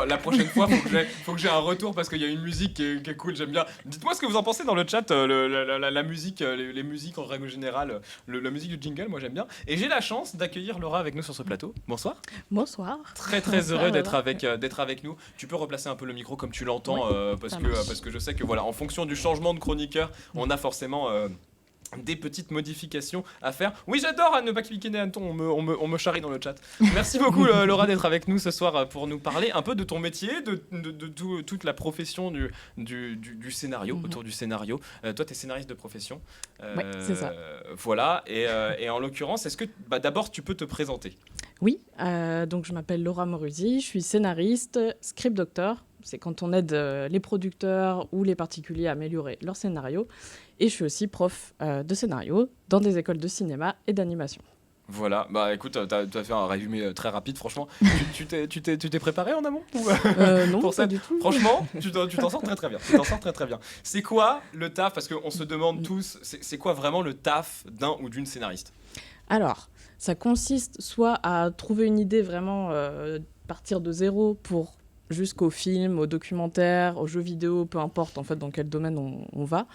la prochaine fois, faut que j'ai un retour parce qu'il y a une musique qui est cool, j'aime bien. Dites-moi ce que vous en pensez dans le chat, la musique, les musiques en règle générale, la musique du jingle, moi j'aime bien. Et j'ai la chance d'accueillir Laura avec nous sur ce plateau. Bonsoir. Bonsoir. Très très heureux d'être avec nous. Tu peux replacer un peu le micro comme tu l'entends, parce que je sais que voilà, en fonction du changement de chroniqueur, on a forcément des petites modifications à faire. Oui, j'adore à ne pas cliquer des hannetons, on me charrie dans le chat. Merci beaucoup Laura d'être avec nous ce soir pour nous parler un peu de ton métier, de toute la profession du scénario, autour du scénario. Toi, tu es scénariste de profession. Oui, c'est ça. Voilà, et en l'occurrence, est-ce que d'abord tu peux te présenter ? Oui, donc je m'appelle Laura Moruzzi, je suis scénariste, script doctor. C'est quand on aide les producteurs ou les particuliers à améliorer leur scénario. Et je suis aussi prof de scénario dans des écoles de cinéma et d'animation. Voilà, bah écoute, t'as fait un résumé très rapide, franchement. Tu t'es préparé en amont non, pour pas ça du tout. Franchement, tu t'en sors très très bien. Tu t'en sors très très bien. C'est quoi le taf ? Parce qu'on se demande tous, c'est quoi vraiment le taf d'un ou d'une scénariste ? Alors, ça consiste soit à trouver une idée vraiment, partir de zéro pour jusqu'au film, au documentaire, aux jeux vidéo, peu importe en fait dans quel domaine on va.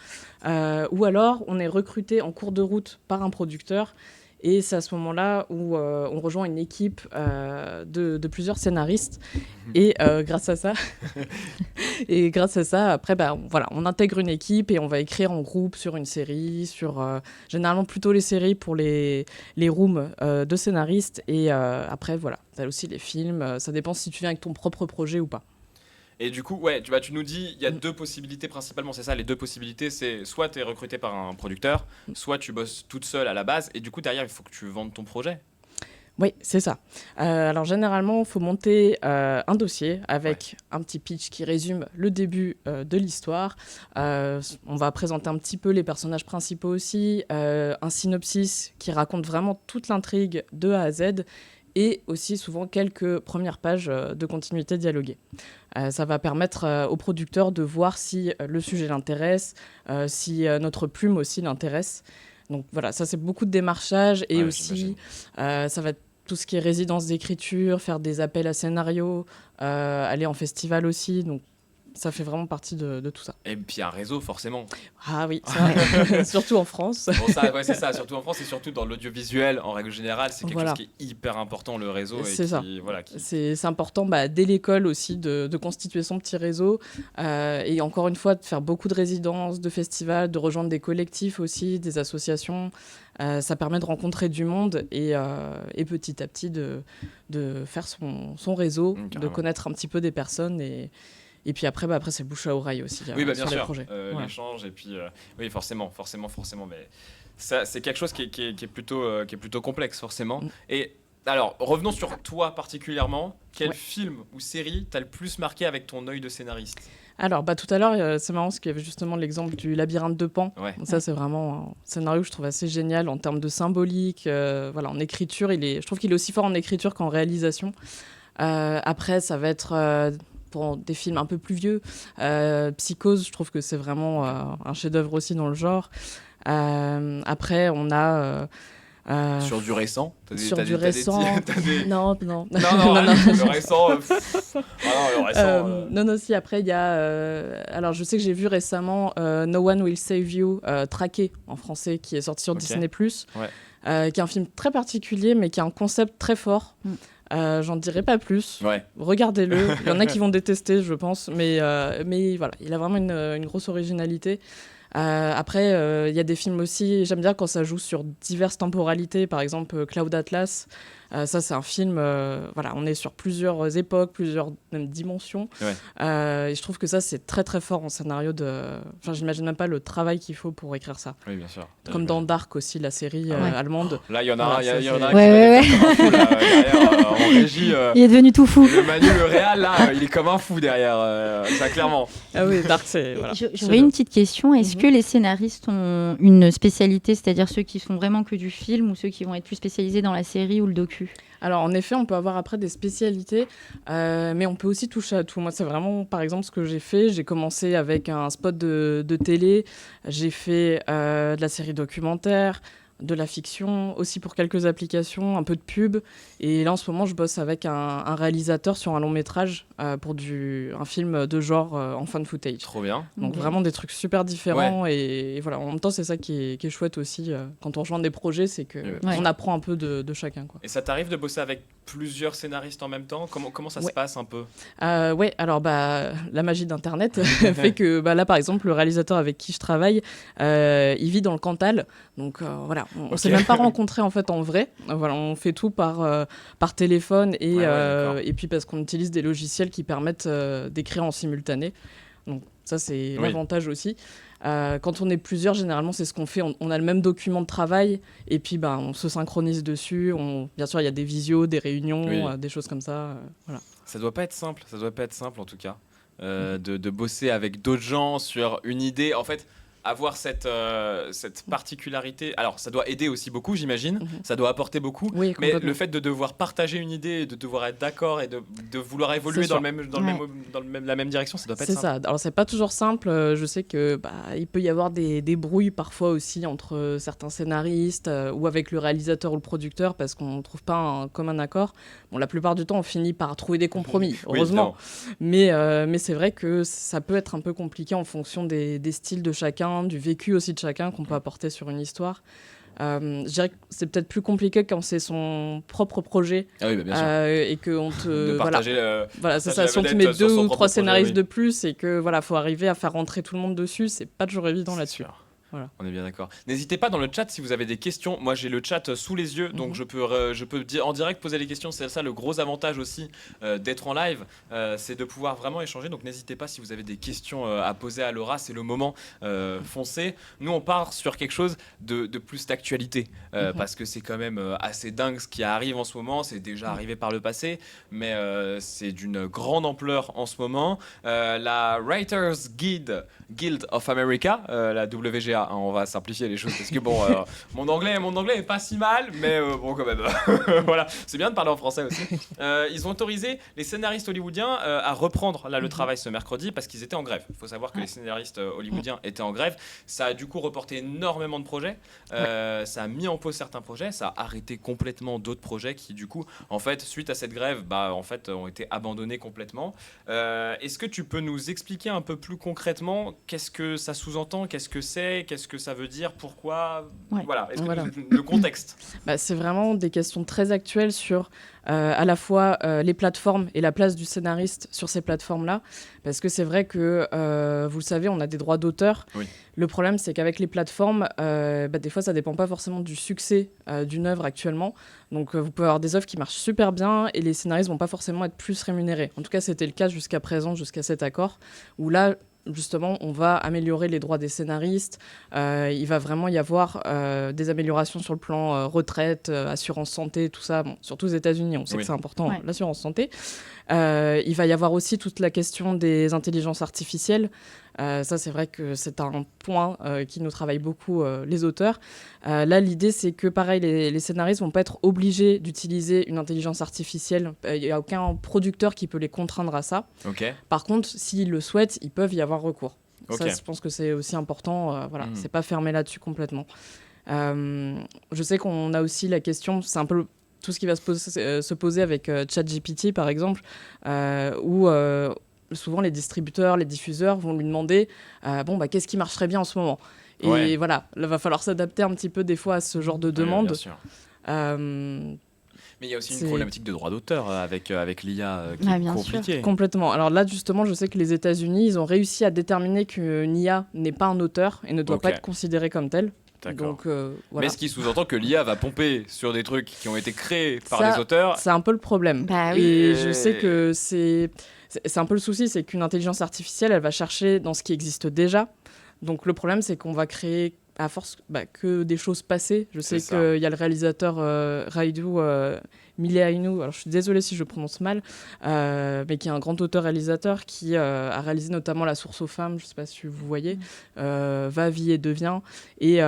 Ou alors, on est recruté en cours de route par un producteur. Et c'est à ce moment-là où on rejoint une équipe de plusieurs scénaristes. Et grâce à ça, après, on intègre une équipe et on va écrire en groupe sur une série, généralement plutôt les séries pour les rooms de scénaristes. Et après, voilà, tu as aussi les films. Ça dépend si tu viens avec ton propre projet ou pas. Et du coup, ouais, tu nous dis, il y a deux possibilités principalement, c'est ça, les deux possibilités, c'est soit tu es recruté par un producteur, soit tu bosses toute seule à la base, et du coup, derrière, il faut que tu vendes ton projet. Oui, c'est ça. Alors, généralement, il faut monter un dossier avec un petit pitch qui résume le début de l'histoire. On va présenter un petit peu les personnages principaux aussi, un synopsis qui raconte vraiment toute l'intrigue de A à Z, et aussi souvent quelques premières pages de continuité dialoguée. Ça va permettre aux producteurs de voir si le sujet l'intéresse, si notre plume aussi l'intéresse. Donc voilà, ça c'est beaucoup de démarchage et aussi ça va être tout ce qui est résidence d'écriture, faire des appels à scénarios, aller en festival aussi. Donc ça fait vraiment partie de tout ça. Et puis un réseau, forcément. Ah oui, ça, surtout en France. Bon, ça, c'est ça, surtout en France et surtout dans l'audiovisuel, en règle générale, c'est quelque chose qui est hyper important, le réseau. C'est ça. Voilà, c'est important dès l'école aussi de constituer son petit réseau. Et encore une fois, de faire beaucoup de résidences, de festivals, de rejoindre des collectifs aussi, des associations. Ça permet de rencontrer du monde et petit à petit de faire son réseau, de connaître un petit peu des personnes et puis après c'est bouche à oreille aussi bien sur sûr, les projets. L'échange et puis oui forcément mais ça c'est quelque chose qui est plutôt complexe forcément. Et alors revenons sur toi particulièrement, quel film ou série t'as le plus marqué avec ton œil de scénariste ? Alors tout à l'heure c'est marrant parce qu'il y avait justement l'exemple du Labyrinthe de Pan. Donc, ça c'est vraiment un scénario que je trouve assez génial en termes de symbolique, en écriture, je trouve qu'il est aussi fort en écriture qu'en réalisation. Après ça va être pour des films un peu plus vieux. Psychose, je trouve que c'est vraiment un chef-d'œuvre aussi dans le genre. Après, on a... sur du récent du récent... Non. Le récent... Non, si, après, il y a... alors, je sais que j'ai vu récemment No One Will Save You, Traqué, en français, qui est sorti sur Disney+, qui est un film très particulier, mais qui a un concept très fort. J'en dirai pas plus. Regardez-le. Il y en a qui vont détester, je pense. Mais voilà, il a vraiment une grosse originalité. Après, il y a des films aussi, j'aime bien quand ça joue sur diverses temporalités. Par exemple, Cloud Atlas. Ça, c'est un film, on est sur plusieurs époques, plusieurs même dimensions. Et je trouve que ça, c'est très, très fort en scénario. J'imagine même pas le travail qu'il faut pour écrire ça. Oui, bien sûr. Comme dans Dark aussi, la série allemande. Là, il y en a un qui derrière, en régie. Il est devenu tout fou. Le Manu, le Réal, là, il est comme un fou derrière, ça, clairement. Ah oui, Dark, c'est... Voilà. J'aurais une petite question. Est-ce que les scénaristes ont une spécialité, c'est-à-dire ceux qui font vraiment que du film ou ceux qui vont être plus spécialisés dans la série ou le docu ? Alors, en effet, on peut avoir après des spécialités, mais on peut aussi toucher à tout. Moi, c'est vraiment, par exemple, ce que j'ai fait. J'ai commencé avec un spot de télé, j'ai fait de la série documentaire, de la fiction, aussi pour quelques applications, un peu de pub. Et là, en ce moment, je bosse avec un réalisateur sur un long métrage pour un film de genre en fan footage. Trop bien. Donc vraiment des trucs super différents. Et voilà, en même temps, c'est ça qui est chouette aussi quand on rejoint des projets, c'est qu'on apprend un peu de chacun, quoi. Et ça t'arrive de bosser avec plusieurs scénaristes en même temps ? Comment ça se passe un peu ? Ouais, alors la magie d'Internet fait que là, par exemple, le réalisateur avec qui je travaille, il vit dans le Cantal. Donc voilà, on s'est même pas rencontrés en fait en vrai. Voilà, on fait tout par téléphone et puis parce qu'on utilise des logiciels qui permettent d'écrire en simultané. Donc ça, c'est l'avantage aussi. Quand on est plusieurs, généralement, c'est ce qu'on fait. On a le même document de travail et puis on se synchronise dessus. Bien sûr, il y a des visios, des réunions, des choses comme ça. Voilà. Ça doit pas être simple en tout cas, de bosser avec d'autres gens sur une idée. En fait, avoir cette particularité, alors ça doit aider aussi beaucoup, j'imagine, ça doit apporter beaucoup, mais le fait de devoir partager une idée, de devoir être d'accord et de vouloir évoluer dans la même direction, ça doit pas être simple. C'est ça, alors c'est pas toujours simple, je sais que il peut y avoir des brouilles parfois aussi entre certains scénaristes ou avec le réalisateur ou le producteur parce qu'on ne trouve pas un commun accord. Bon, la plupart du temps on finit par trouver des compromis, heureusement, mais c'est vrai que ça peut être un peu compliqué en fonction des styles de chacun, du vécu aussi de chacun qu'on peut apporter sur une histoire. Je dirais que c'est peut-être plus compliqué quand c'est son propre projet bien sûr. et qu'on te... de partager c'est ça, si on te met 2 ou 3 scénaristes de plus et que faut arriver à faire rentrer tout le monde dessus, c'est pas toujours évident là-dessus. Voilà. On est bien d'accord. N'hésitez pas dans le chat si vous avez des questions. Moi, j'ai le chat sous les yeux, donc je peux dire en direct poser les questions. C'est ça le gros avantage aussi d'être en live, c'est de pouvoir vraiment échanger. Donc n'hésitez pas si vous avez des questions à poser à Laura, c'est le moment. Foncez. Nous, on part sur quelque chose de plus d'actualité parce que c'est quand même assez dingue ce qui arrive en ce moment. C'est déjà arrivé par le passé, mais c'est d'une grande ampleur en ce moment. La Writers Guild of America, la WGA. On va simplifier les choses parce que mon anglais est pas si mal, mais bon quand même. Voilà, c'est bien de parler en français aussi. Ils ont autorisé les scénaristes hollywoodiens à reprendre le travail ce mercredi parce qu'ils étaient en grève. Il faut savoir que les scénaristes hollywoodiens étaient en grève. Ça a du coup reporté énormément de projets. Ça a mis en pause certains projets, ça a arrêté complètement d'autres projets qui du coup, en fait, suite à cette grève, ont été abandonnés complètement. Est-ce que tu peux nous expliquer un peu plus concrètement qu'est-ce que ça sous-entend, qu'est-ce que c'est, qu'est-ce que ça veut dire, pourquoi, le contexte. C'est vraiment des questions très actuelles sur à la fois les plateformes et la place du scénariste sur ces plateformes-là, parce que c'est vrai que, vous le savez, on a des droits d'auteur. Oui. Le problème, c'est qu'avec les plateformes, des fois, ça dépend pas forcément du succès d'une œuvre actuellement. Donc, vous pouvez avoir des œuvres qui marchent super bien et les scénaristes vont pas forcément être plus rémunérés. En tout cas, c'était le cas jusqu'à présent, jusqu'à cet accord, où là, justement, on va améliorer les droits des scénaristes. Il va vraiment y avoir des améliorations sur le plan retraite, assurance santé, tout ça. Bon, surtout aux États-Unis, on sait que c'est important, l'assurance santé. Il va y avoir aussi toute la question des intelligences artificielles. Ça, c'est vrai que c'est un point qui nous travaille beaucoup, les auteurs. Là, l'idée, c'est que, pareil, les scénaristes ne vont pas être obligés d'utiliser une intelligence artificielle. Il n'y a aucun producteur qui peut les contraindre à ça. Okay. Par contre, s'ils le souhaitent, ils peuvent y avoir recours. Okay. Ça, je pense que c'est aussi important. C'est pas fermé là-dessus complètement. Je sais qu'on a aussi la question, c'est un peu tout ce qui va se poser avec ChatGPT, par exemple, où... souvent, les distributeurs, les diffuseurs vont lui demander qu'est-ce qui marcherait bien en ce moment. Et voilà, il va falloir s'adapter un petit peu des fois à ce genre de demande. Bien sûr. Mais il y a aussi une problématique de droit d'auteur avec l'IA qui est compliquée. Complètement. Alors là, justement, je sais que les États-Unis, ils ont réussi à déterminer qu'une IA n'est pas un auteur et ne doit pas être considérée comme telle. Donc, voilà. Mais ce qui sous-entend que l'IA va pomper sur des trucs qui ont été créés par les auteurs. C'est un peu le problème. Et je sais que c'est un peu le souci, c'est qu'une intelligence artificielle, elle va chercher dans ce qui existe déjà. Donc le problème, c'est qu'on va créer à force que des choses passées. Je sais qu'il y a le réalisateur Raidu Miliainu, alors je suis désolée si je prononce mal, mais qui est un grand auteur-réalisateur qui a réalisé notamment La Source aux femmes, je ne sais pas si vous voyez, Va, vie et devient, et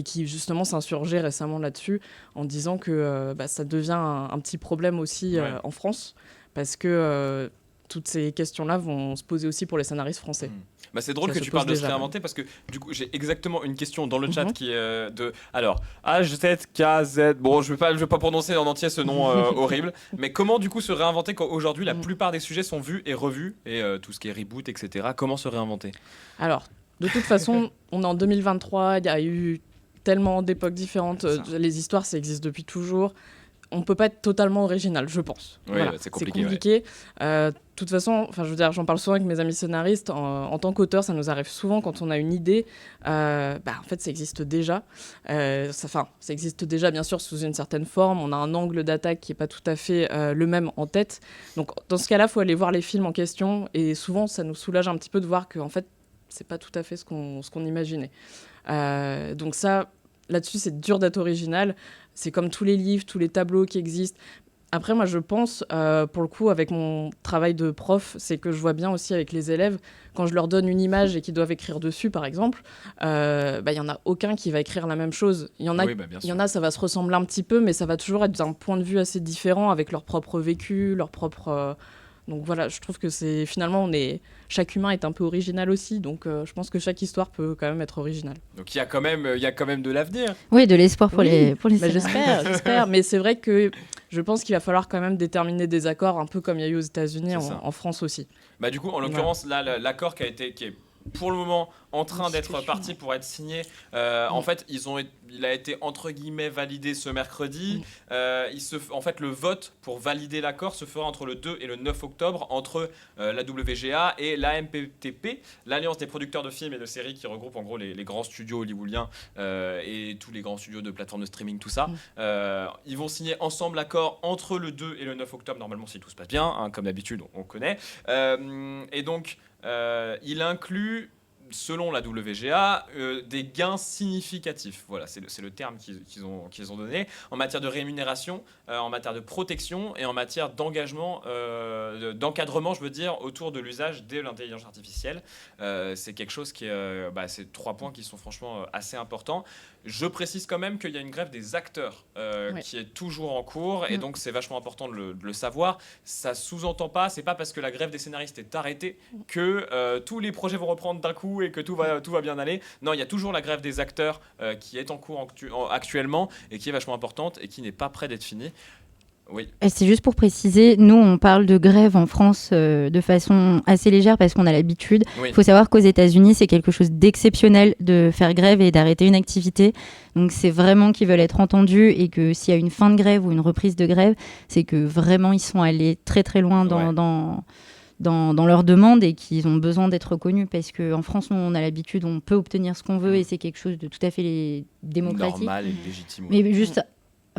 qui justement s'insurgeait récemment là-dessus en disant que ça devient un petit problème aussi en France, parce que toutes ces questions-là vont se poser aussi pour les scénaristes français. Bah, c'est drôle que tu parles de se réinventer parce que du coup j'ai exactement une question dans le chat qui est de alors H7KZ. Bon, je vais pas prononcer en entier ce nom horrible, mais comment du coup se réinventer quand aujourd'hui la plupart des sujets sont vus et revus et tout ce qui est reboot, etc. Comment se réinventer? Alors, de toute façon, on est en 2023, il y a eu tellement d'époques différentes, les histoires ça existe depuis toujours. On peut pas être totalement original, je pense. Oui, voilà. C'est compliqué. De toute façon, je veux dire, j'en parle souvent avec mes amis scénaristes. En tant qu'auteur, ça nous arrive souvent quand on a une idée. En fait, ça existe déjà. Ça existe déjà, bien sûr, sous une certaine forme. On a un angle d'attaque qui est pas tout à fait le même en tête. Donc, dans ce cas-là, il faut aller voir les films en question. Et souvent, ça nous soulage un petit peu de voir que, en fait, c'est pas tout à fait ce qu'on imaginait. Donc ça, là-dessus, c'est dur d'être original. C'est comme tous les livres, tous les tableaux qui existent. Après, moi, je pense, pour le coup, avec mon travail de prof, c'est que je vois bien aussi avec les élèves, quand je leur donne une image et qu'ils doivent écrire dessus, par exemple, y en a aucun qui va écrire la même chose. Il y en a, ça va se ressembler un petit peu, mais ça va toujours être d'un point de vue assez différent, avec leur propre vécu, leur propre... Donc voilà, je trouve que c'est finalement chaque humain est un peu original aussi, donc je pense que chaque histoire peut quand même être originale. Donc il y a quand même de l'avenir. Oui, de l'espoir pour les j'espère, mais c'est vrai que je pense qu'il va falloir quand même déterminer des accords, un peu comme il y a eu aux États-Unis, en France aussi. Bah du coup, en l'occurrence, là, l'accord qui est pour le moment en train d'être parti pour être signé. En fait, il a été entre guillemets validé ce mercredi. En fait, le vote pour valider l'accord se fera entre le 2 et le 9 octobre entre la WGA et l'AMPTP, l'Alliance des producteurs de films et de séries qui regroupe en gros les grands studios hollywoodiens et tous les grands studios de plateformes de streaming, tout ça. Ils vont signer ensemble l'accord entre le 2 et le 9 octobre, normalement si tout se passe bien, hein, comme d'habitude, on connaît. Et donc, il inclut, selon la WGA, des gains significatifs. Voilà, c'est le terme qu'ils ont donné en matière de rémunération, en matière de protection et en matière d'engagement, d'encadrement, je veux dire, autour de l'usage de l'intelligence artificielle. C'est quelque chose qui est... c'est 3 points qui sont franchement assez importants. Je précise quand même qu'il y a une grève des acteurs qui est toujours en cours et donc c'est vachement important de le savoir. Ça sous-entend pas, c'est pas parce que la grève des scénaristes est arrêtée que tous les projets vont reprendre d'un coup et que tout va bien aller. Non, il y a toujours la grève des acteurs qui est en cours actuellement et qui est vachement importante et qui n'est pas près d'être finie. Oui. Et c'est juste pour préciser, nous on parle de grève en France de façon assez légère parce qu'on a l'habitude. Il faut savoir qu'aux États-Unis c'est quelque chose d'exceptionnel de faire grève et d'arrêter une activité. Donc c'est vraiment qu'ils veulent être entendus et que s'il y a une fin de grève ou une reprise de grève, c'est que vraiment ils sont allés très très loin dans leurs demandes et qu'ils ont besoin d'être reconnus parce qu'en France, nous, on a l'habitude, on peut obtenir ce qu'on veut et c'est quelque chose de tout à fait démocratique. Normal et légitime. Mais juste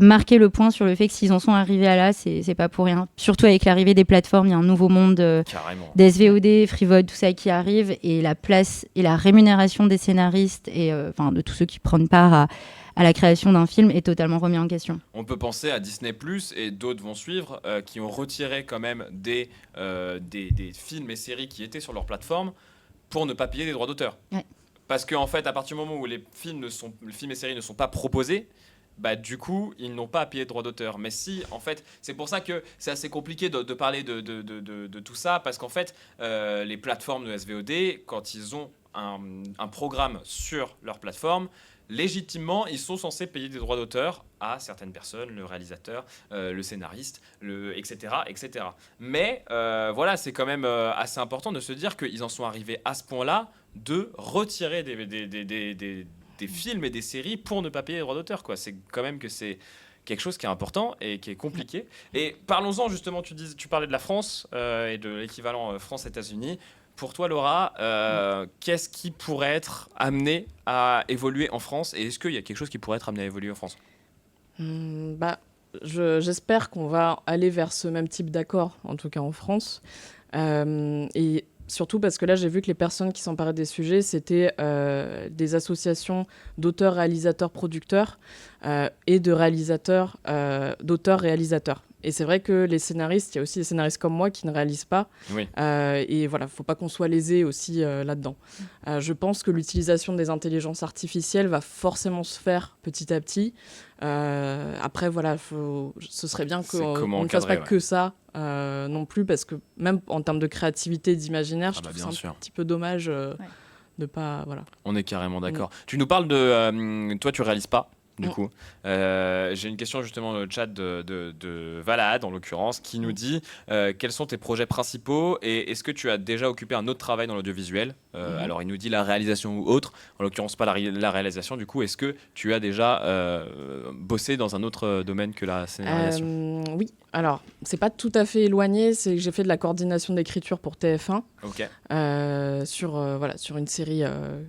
marquer le point sur le fait que s'ils en sont arrivés à là, c'est pas pour rien. Surtout avec l'arrivée des plateformes, il y a un nouveau monde des SVOD, Freevoid, tout ça qui arrive et la place et la rémunération des scénaristes et de tous ceux qui prennent part à la création d'un film est totalement remis en question. On peut penser à Disney+, et d'autres vont suivre, qui ont retiré quand même des films et séries qui étaient sur leur plateforme pour ne pas payer des droits d'auteur. Ouais. Parce qu'en fait, à partir du moment où les films et séries ne sont pas proposés, du coup, ils n'ont pas à payer de droits d'auteur. Mais si, en fait, c'est pour ça que c'est assez compliqué de parler de tout ça, parce qu'en fait, les plateformes de SVOD, quand ils ont un programme sur leur plateforme, légitimement, ils sont censés payer des droits d'auteur à certaines personnes, le réalisateur, le scénariste, etc., etc. Mais voilà, c'est quand même assez important de se dire qu'ils en sont arrivés à ce point-là de retirer des films et des séries pour ne pas payer les droits d'auteur, quoi. C'est quand même que c'est quelque chose qui est important et qui est compliqué. Et parlons-en justement, tu parlais de la France et de l'équivalent France-États-Unis. Pour toi, Laura, qu'est-ce qui pourrait être amené à évoluer en France et est-ce qu'il y a quelque chose qui pourrait être amené à évoluer en France ? J'espère qu'on va aller vers ce même type d'accord, en tout cas en France. Et surtout parce que là, j'ai vu que les personnes qui s'emparaient des sujets, c'était des associations d'auteurs, réalisateurs, producteurs et de réalisateurs, d'auteurs, réalisateurs. Et c'est vrai que les scénaristes, il y a aussi des scénaristes comme moi qui ne réalisent pas. Oui. Et voilà, faut pas qu'on soit lésé aussi là-dedans. Je pense que l'utilisation des intelligences artificielles va forcément se faire petit à petit. Après, voilà, ce serait bien qu'on ne fasse pas que ça non plus, parce que même en termes de créativité, d'imaginaire, je trouve ça un petit peu dommage de pas... Voilà. On est carrément d'accord. Tu nous parles de... toi, tu réalises pas du coup. J'ai une question justement dans le chat de Valahad, en l'occurrence, qui nous dit quels sont tes projets principaux et est-ce que tu as déjà occupé un autre travail dans l'audiovisuel Alors, il nous dit la réalisation ou autre, en l'occurrence pas la réalisation. Du coup, est-ce que tu as déjà bossé dans un autre domaine que la scénarisation Oui, alors, c'est pas tout à fait éloigné, c'est que j'ai fait de la coordination d'écriture pour TF1 sur une série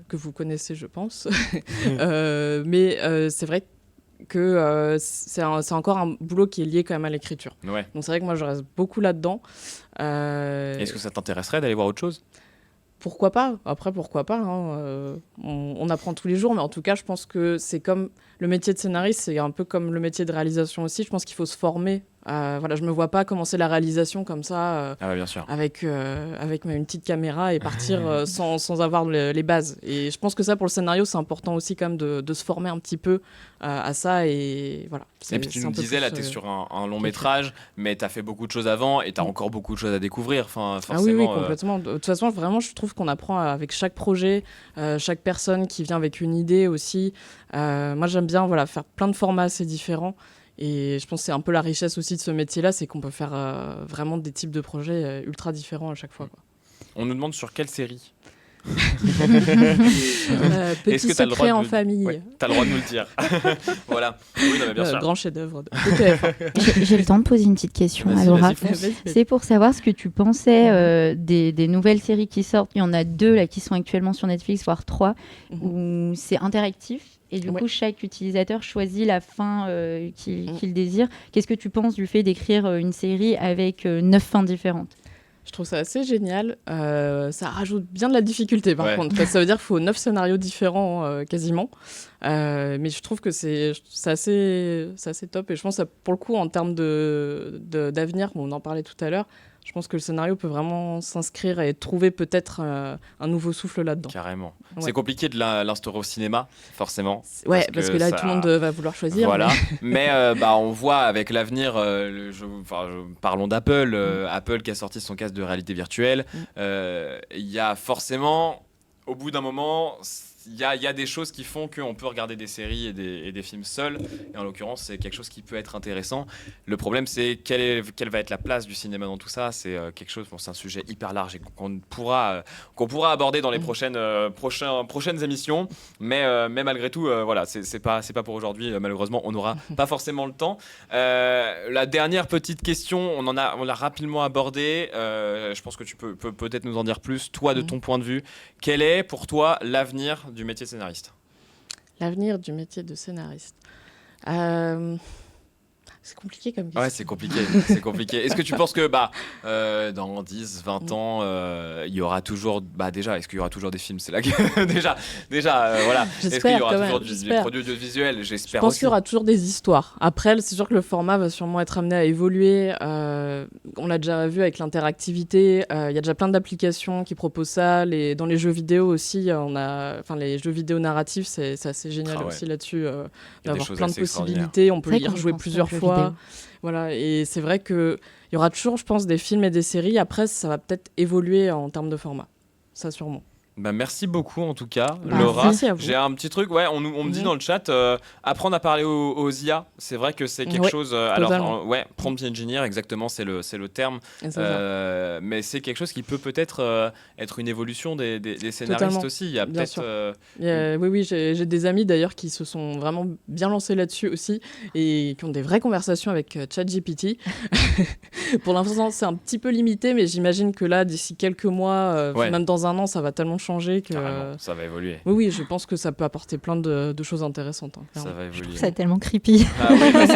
que vous connaissez, je pense. Mais c'est vrai que c'est encore un boulot qui est lié quand même à l'écriture. Ouais. Donc c'est vrai que moi, je reste beaucoup là-dedans. Est-ce que ça t'intéresserait d'aller voir autre chose ? Pourquoi pas ? Après, pourquoi pas hein. On apprend tous les jours, mais en tout cas, je pense que c'est comme le métier de scénariste, c'est un peu comme le métier de réalisation aussi. Je pense qu'il faut se former. Voilà, je me vois pas commencer la réalisation comme ça, bien sûr. avec une petite caméra et partir sans avoir les bases. Et je pense que ça, pour le scénario, c'est important aussi quand même de se former un petit peu à ça. Et voilà. Et puis tu nous disais, là, tu es sur un long métrage, mais tu as fait beaucoup de choses avant et tu as encore beaucoup de choses à découvrir. Enfin, forcément, oui, complètement. De toute façon, vraiment, je trouve qu'on apprend avec chaque projet, chaque personne qui vient avec une idée aussi. Moi, j'aime bien faire plein de formats assez différents. Et je pense que c'est un peu la richesse aussi de ce métier-là, c'est qu'on peut faire vraiment des types de projets ultra différents à chaque fois. Quoi. On nous demande sur quelle série Petit secret en famille. Ouais, t'as le droit de nous le dire. Voilà. Oui, non, mais bien sûr. Grand chef-d'œuvre de TF1. J'ai le temps de poser une petite question à Laura. C'est pour savoir ce que tu pensais des nouvelles séries qui sortent. Il y en a 2 là, qui sont actuellement sur Netflix, voire 3, où c'est interactif. Et du coup, chaque utilisateur choisit la fin qu'il désire. Qu'est-ce que tu penses du fait d'écrire une série avec 9 fins différentes ? Je trouve ça assez génial. Ça rajoute bien de la difficulté, par contre. Parce que ça veut dire qu'il faut 9 scénarios différents, quasiment. Mais je trouve que c'est assez top. Et je pense que pour le coup, en termes d'avenir, on en parlait tout à l'heure, je pense que le scénario peut vraiment s'inscrire et trouver peut-être un nouveau souffle là-dedans. Carrément. Ouais. C'est compliqué de l'instaurer au cinéma, forcément. Parce que là, tout le monde va vouloir choisir. Voilà. Mais on voit avec l'avenir, parlons d'Apple, Apple qui a sorti son casque de réalité virtuelle. Il y a forcément, au bout d'un moment... Il y a des choses qui font qu'on peut regarder des séries et des films seuls. Et en l'occurrence, c'est quelque chose qui peut être intéressant. Le problème, c'est quelle va être la place du cinéma dans tout ça. C'est quelque chose, c'est un sujet hyper large et qu'on pourra aborder dans les prochaines émissions. Mais malgré tout, voilà, c'est pas pour aujourd'hui. Malheureusement, on n'aura pas forcément le temps. La dernière petite question, on l'a rapidement abordée. Je pense que tu peux peut-être nous en dire plus. Toi, de ton point de vue, quel est pour toi l'avenir du métier de scénariste ? L'avenir du métier de scénariste. C'est compliqué comme question. Ouais, c'est compliqué. Est-ce que tu penses que dans 10, 20 ans, il y aura toujours... déjà, est-ce qu'il y aura toujours des films ? C'est là que... déjà, voilà. Est-ce qu'il y aura toujours des produits audiovisuels ? J'espère. Je pense qu'il y aura toujours des histoires. Après, c'est sûr que le format va sûrement être amené à évoluer. On l'a déjà vu avec l'interactivité. Il y a déjà plein d'applications qui proposent ça. Dans les jeux vidéo aussi, les jeux vidéo narratifs, c'est assez génial aussi là-dessus. D'avoir plein de possibilités. On peut y rejouer plusieurs fois. Voilà, et c'est vrai qu'il y aura toujours, je pense, des films et des séries. Après, ça va peut-être évoluer en termes de format. Ça, sûrement. Merci beaucoup en tout cas, Laura. J'ai un petit truc, on me dit dans le chat, apprendre à parler aux IA, c'est vrai que c'est quelque chose. Prompt engineer, exactement, c'est le terme. Mais c'est quelque chose qui peut-être être une évolution des scénaristes. Totalement. Aussi. Il y a peut-être. Oui, j'ai des amis d'ailleurs qui se sont vraiment bien lancés là-dessus aussi et qui ont des vraies conversations avec ChatGPT. Pour l'instant, c'est un petit peu limité, mais j'imagine que là, d'ici quelques mois, même dans un an, ça va tellement changé que ça va évoluer. Oui, je pense que ça peut apporter plein de choses intéressantes. Ça va évoluer. Je trouve ça tellement creepy. Ah oui,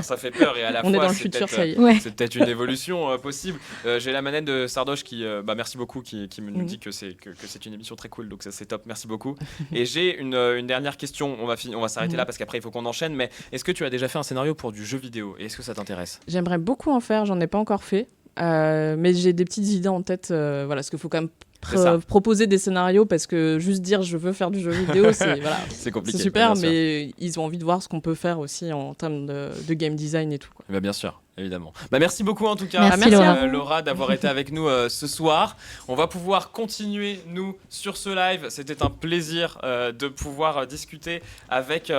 ça fait peur et à la on fois est dans le futur, ça y est. C'est peut-être une évolution possible. J'ai la manette de Sardoche qui merci beaucoup qui nous dit que c'est une émission très cool, donc ça c'est top, merci beaucoup. Et j'ai une dernière question, on va s'arrêter là parce qu'après il faut qu'on enchaîne, mais est-ce que tu as déjà fait un scénario pour du jeu vidéo et est-ce que ça t'intéresse? J'aimerais beaucoup en faire, j'en ai pas encore fait, mais j'ai des petites idées en tête, parce qu'il faut quand même proposer des scénarios, parce que juste dire je veux faire du jeu vidéo, c'est compliqué. C'est super, mais ils ont envie de voir ce qu'on peut faire aussi en termes de game design et tout, quoi. Bien sûr, évidemment. Merci beaucoup en tout cas. Merci Laura d'avoir été avec nous ce soir. On va pouvoir continuer nous sur ce live. C'était un plaisir de pouvoir discuter avec